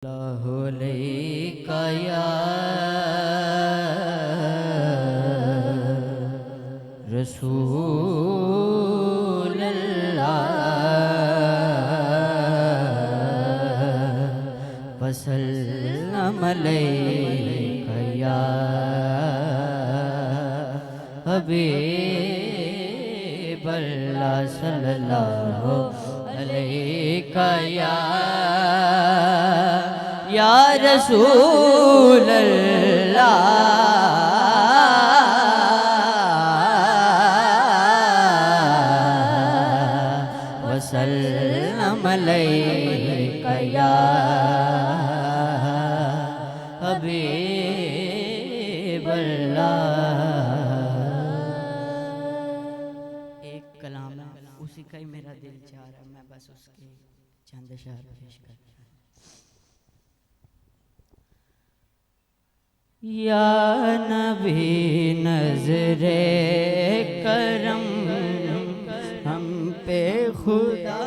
या रसूल अल्लाह वसल्लम अलैका या हबीब अल्लाह सल्लल्लाहु अलैका या रसूल अल्लाह वसल्लम अलैका या हबीब अल्लाह। एक कलाम है, उसी का ही मेरा दिल चाह रहा है, मैं बस उसके चंद अशआर पेश कर। या नबी नजरे करम हम पे खुदा,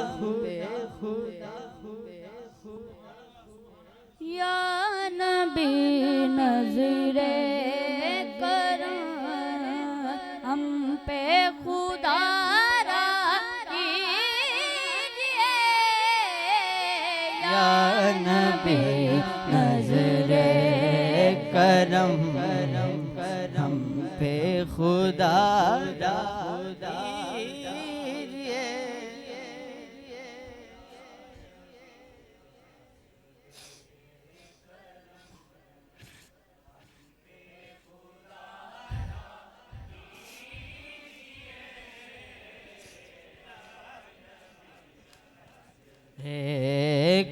या नबी नजरे करम हम पे खुदा कीजिए। या नबी नजरे करम हम पे खुदा कीजिए।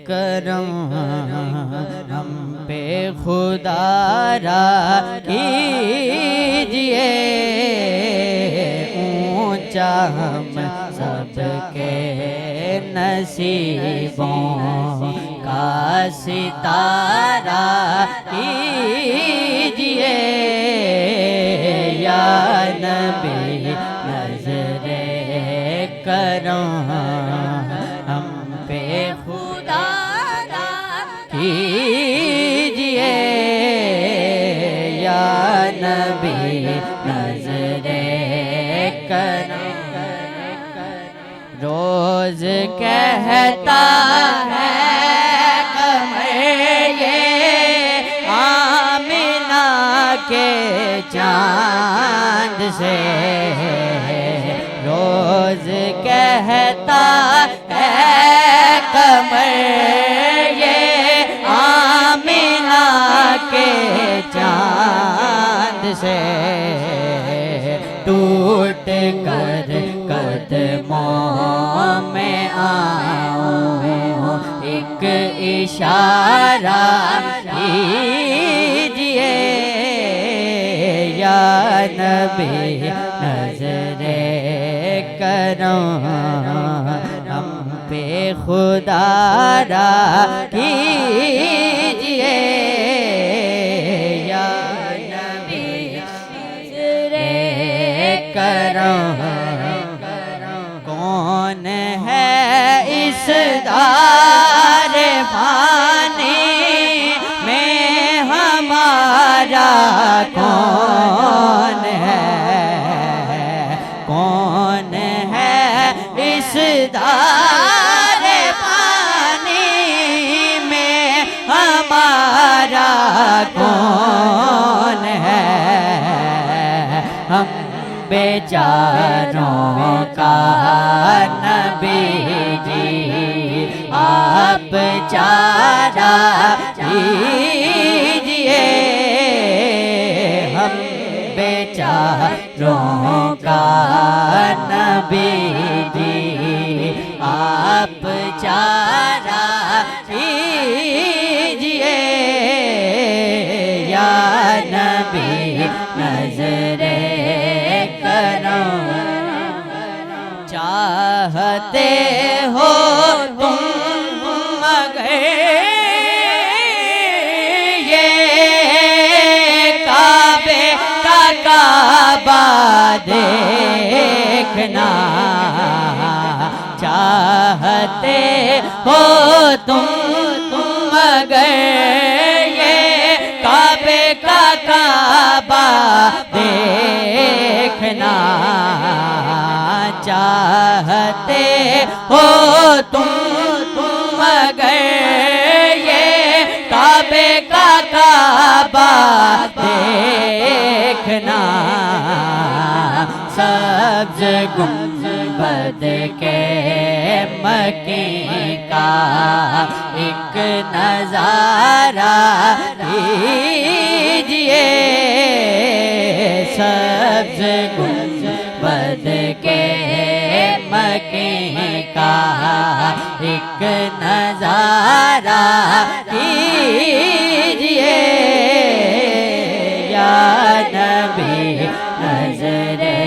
करम हम पे खुदा कीजिए। ऊंचा हम सबके नसीबों का सितारा कीजिए। या नबी नजरे करम हम पे खुदा कीजिए। या नबी नजरे करम रोज कहता है कमर ये आमिना के चांद से। रोज कहता है कमर ये आमिना के चांद से। टूट कर कदमों में आऊं एक इशारा कीजिए। या नबी नजरे करम हम पे खुदा कीजिए। या नबी नजरे करम कौन है इस दारे पानी में हमारा कौन है। कौन है इस दारे पानी में हमारा कौन है। हम बेचारों का नबी जी आप चारा कीजिए। हम बेचारों का नबी जी आप चारा कीजिए। या नबी नजरे करम चाहते हो तुम मगर ये काबे का काबा देखना। चाहते हो तुम मगर काबा देखना चाहते हो तुम अगर ये काबे का काबा देखना सब्ज गुंबद के मक्की का एक नजारा लीजिए सब्ज गुंबद के मक्की का एक नजारा लीजिए या नबी नजरे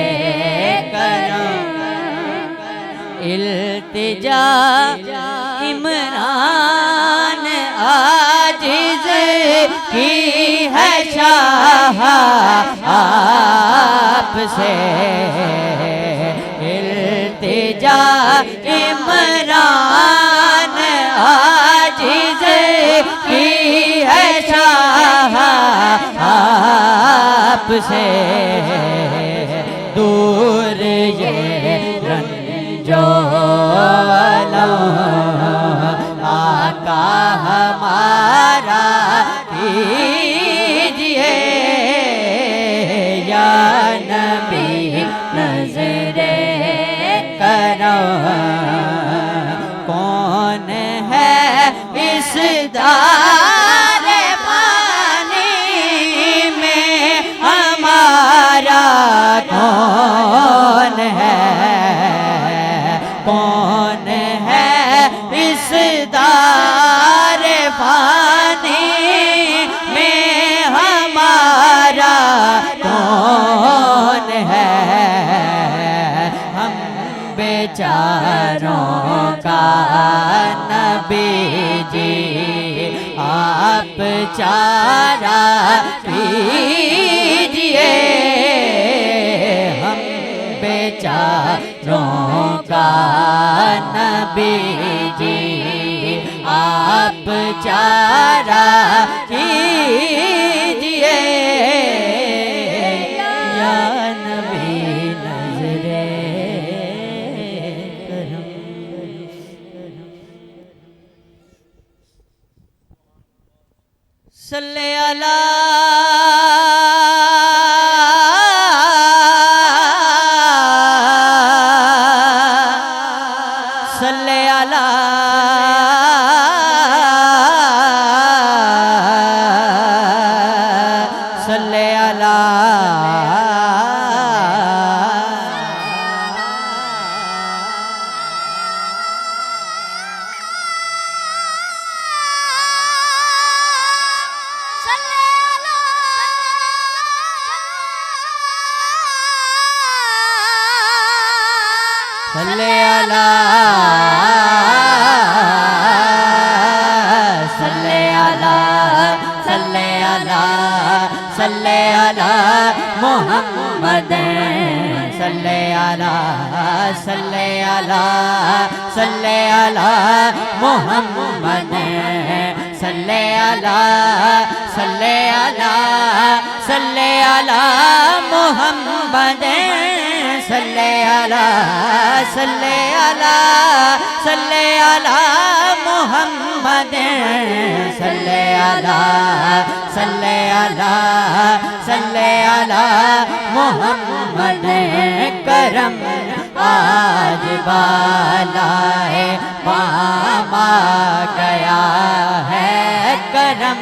इल्तिजा इमरान आजिज़ की है शाह आपसे इल्तिजा इमरान आजिज़ की है शाह आपसे दूर ये जो आका हमारा कीजिए या नबी नजरे करम कौन है इस दारे पानी में हमारा कौन है कौन है इस दारे पानी में हमारा कौन है हम बेचारों का नबी जी आप चारा कीजिए हम बेचारों का नबी जी आप चारा कीजिए या नबी नजरे करम सल्ले अला सल्ले अला सल्ले अला सल्ले अला सल्ले अला सल्ले अला सल्ले अला मोहम्मद सल्ले अला सल्ले अला सल्ले अला मोहम्मद सल्ले अला सल्ले अला सल्ले अला मोहम्मद सल्ले अला सल्ले अला सल्ले अला मोहम्मद सल्ले अला सल्ले अला सल्ले अला मोहम्मद करम आज बालाए पामा गया है करम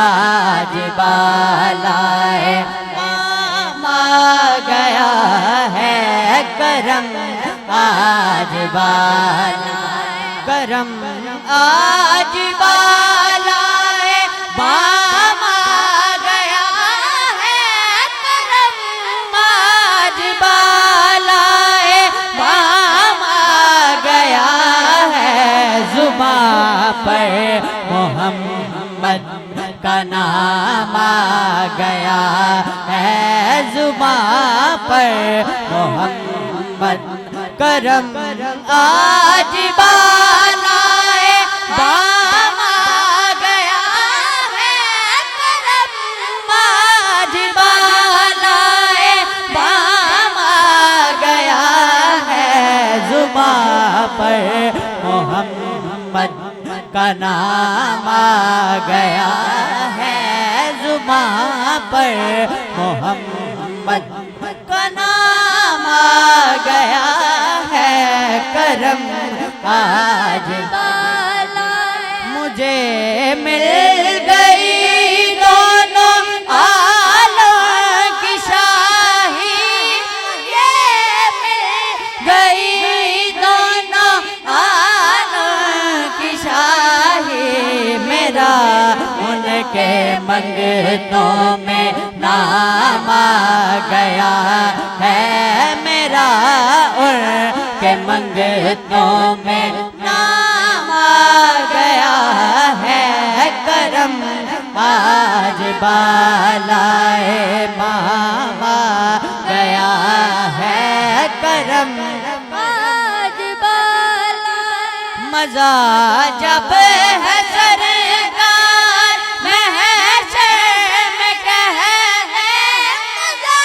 आज बालाए पामा गया है करम आज बाला करम आज बालाए पामा गया है करम आज बालाए पामा गया है जुबां पर मोहम्मद का नाम आ गया है जुबां पर मोहम्मद करम आज बालाए बाम आ गया है करम पर मोहम्मद का नाम आ गया है, जुबां पर मोहम्मद का नाम आ गया है। करम आज मुझे मिल गई दोनों आलम की शाही, ये मिल गई दोनों आलम की शाही। मेरा उनके मंगतों में नाम आ गया है, मेरा उनके मंगतों में नाम आ गया है। करम आज बालाए मामा गया है, करम आज बाला मजा जब है सरकार महशर में कहने, मजा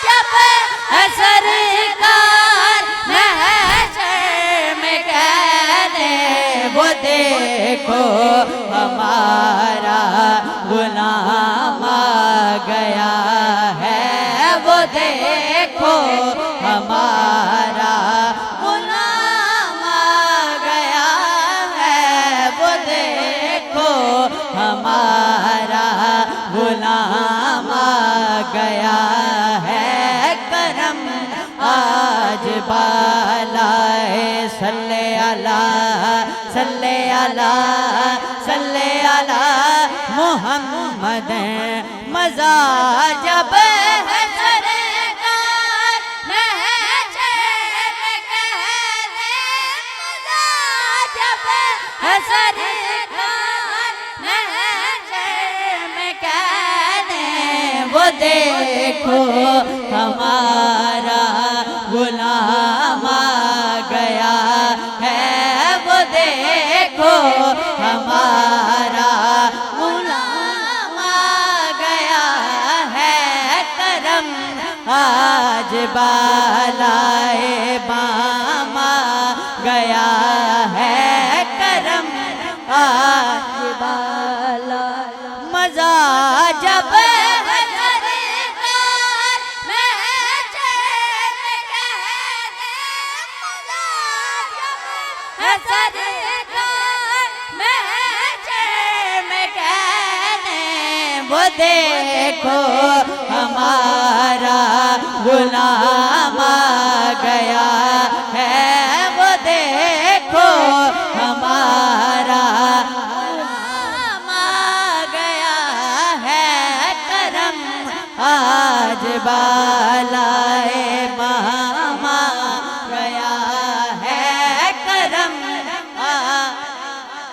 जब है सरकार महशर में कहने। वो देखो हमारा गुलाम आ गया है, वो देखो हमारा गुलाम आ गया है, वो देखो हमारा गुलाम आ गया है। करम आज बालाए सल्ले अला सल्ले अला सल्ले अला मोहम्मद। मजा जब है सरकार महशर में कहने, मजा जब है सरकार महशर में कहने। वो देखो हमारा गुलाम आ गया है, वो देखो हमारा गुलाम आ गया है। करम आज बालाए मामा गया है, करम आज बाला मजा जब वो देखो हमारा गुलाम आ गया है, वो देखो हमारा गुलाम आ गया है। करम आज बालाए मामा गया है, करम आज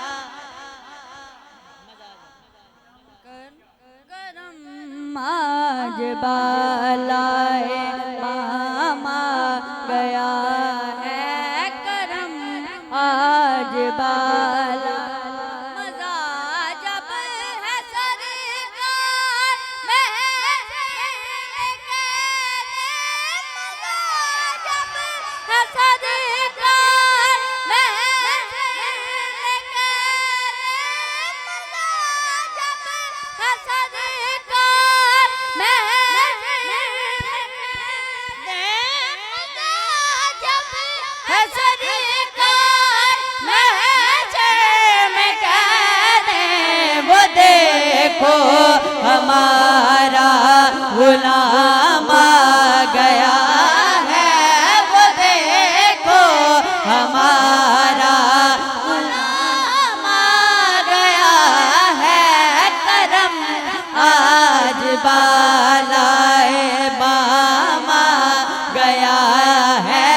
बालाए मामा गया है। करम आज बाला मजा जब है सरकार महशर में कहने, मजा जब है सरकार महशर में कहने, मजा जब है सरकार महशर में कहने। वो देखो हमारा गुलाम आ गया है, वो देखो हमारा गुलाम आ गया है। करम आज बालाए मामा गया है,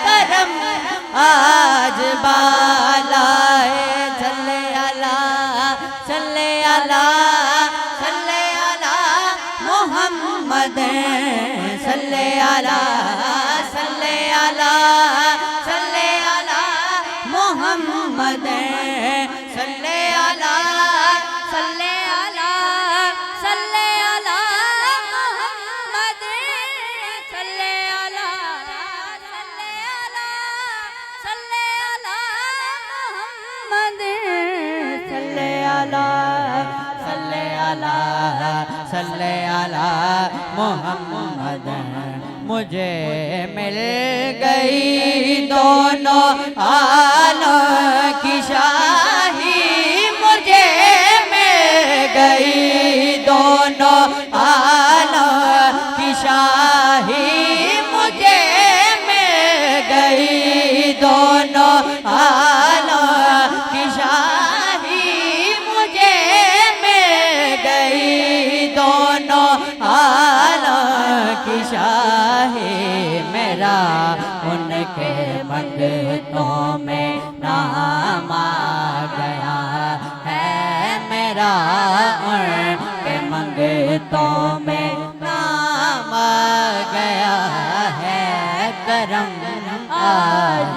करम आज बालाए सल्ले अला सल्ले अला सल्ले अला मोहम्मद सल्ले अला सल्ले अला सल्ले अला मोहम्मद सल्ले अला सल्ले अला सल्ले अला मोहम्मद सल्ले अला सल्ले अला सल्ले अला सल्ले अला सल्ले अला मोहम्मद। मुझे मिल गई दोनों आलम की शाही, मुझे मिल गई दोनों आलम की शाही, मुझे मिल गई दोनों आलम की शाही, मुझे मिल गई दोनों आलम की शाही। मेरा उनके मंगतों में नाम आ गया है, मेरा उनके मंगतों में नाम आ गया है। करम आज